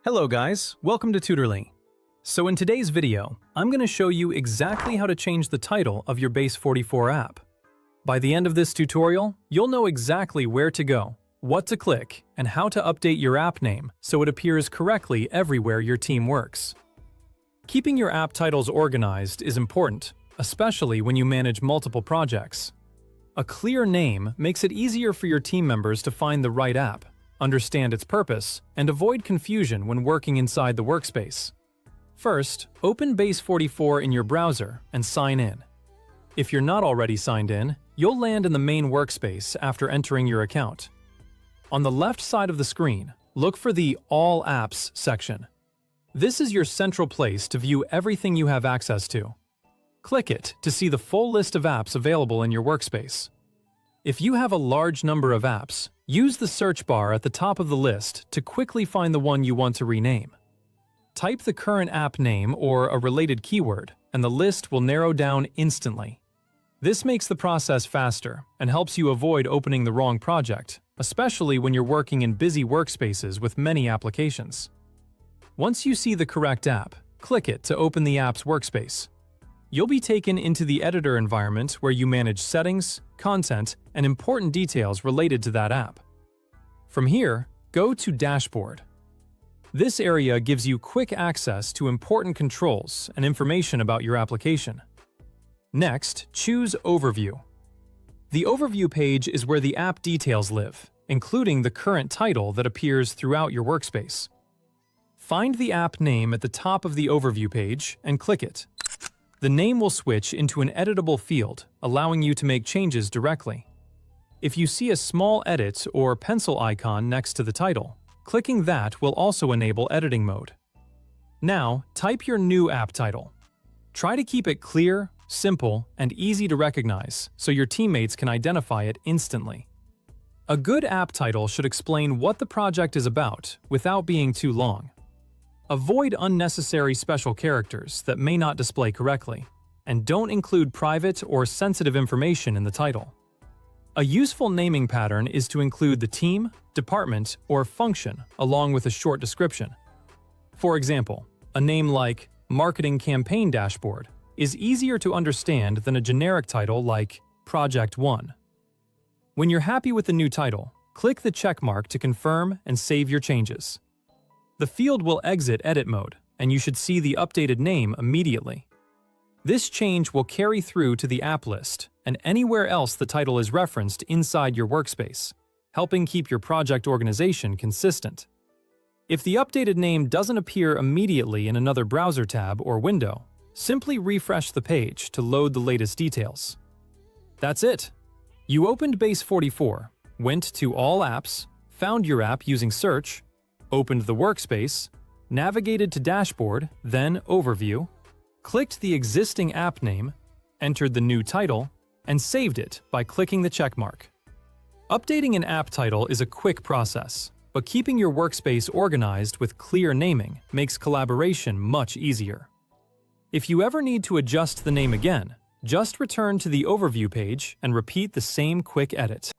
Hello guys, welcome to Tutorly. So in today's video, I'm going to show you exactly how to change the title of your Base44 app. By the end of this tutorial, you'll know exactly where to go, what to click, and how to update your app name so it appears correctly everywhere your team works. Keeping your app titles organized is important, especially when you manage multiple projects. A clear name makes it easier for your team members to find the right app, understand its purpose, and avoid confusion when working inside the workspace. First, open Base44 in your browser and sign in. If you're not already signed in, you'll land in the main workspace after entering your account. On the left side of the screen, look for the All Apps section. This is your central place to view everything you have access to. Click it to see the full list of apps available in your workspace. If you have a large number of apps, use the search bar at the top of the list to quickly find the one you want to rename. Type the current app name or a related keyword, and the list will narrow down instantly. This makes the process faster and helps you avoid opening the wrong project, especially when you're working in busy workspaces with many applications. Once you see the correct app, click it to open the app's workspace. You'll be taken into the editor environment where you manage settings, content, and important details related to that app. From here, go to Dashboard. This area gives you quick access to important controls and information about your application. Next, choose Overview. The Overview page is where the app details live, including the current title that appears throughout your workspace. Find the app name at the top of the Overview page and click it. The name will switch into an editable field, allowing you to make changes directly. If you see a small edit or pencil icon next to the title, clicking that will also enable editing mode. Now, type your new app title. Try to keep it clear, simple, and easy to recognize so your teammates can identify it instantly. A good app title should explain what the project is about without being too long. Avoid unnecessary special characters that may not display correctly, and don't include private or sensitive information in the title. A useful naming pattern is to include the team, department, or function along with a short description. For example, a name like Marketing Campaign Dashboard is easier to understand than a generic title like Project 1. When you're happy with the new title, click the check mark to confirm and save your changes. The field will exit edit mode, and you should see the updated name immediately. This change will carry through to the app list and anywhere else the title is referenced inside your workspace, helping keep your project organization consistent. If the updated name doesn't appear immediately in another browser tab or window, simply refresh the page to load the latest details. That's it! You opened Base44, went to All Apps, found your app using search, opened the workspace, navigated to Dashboard, then Overview, clicked the existing app name, entered the new title, and saved it by clicking the checkmark. Updating an app title is a quick process, but keeping your workspace organized with clear naming makes collaboration much easier. If you ever need to adjust the name again, just return to the Overview page and repeat the same quick edit.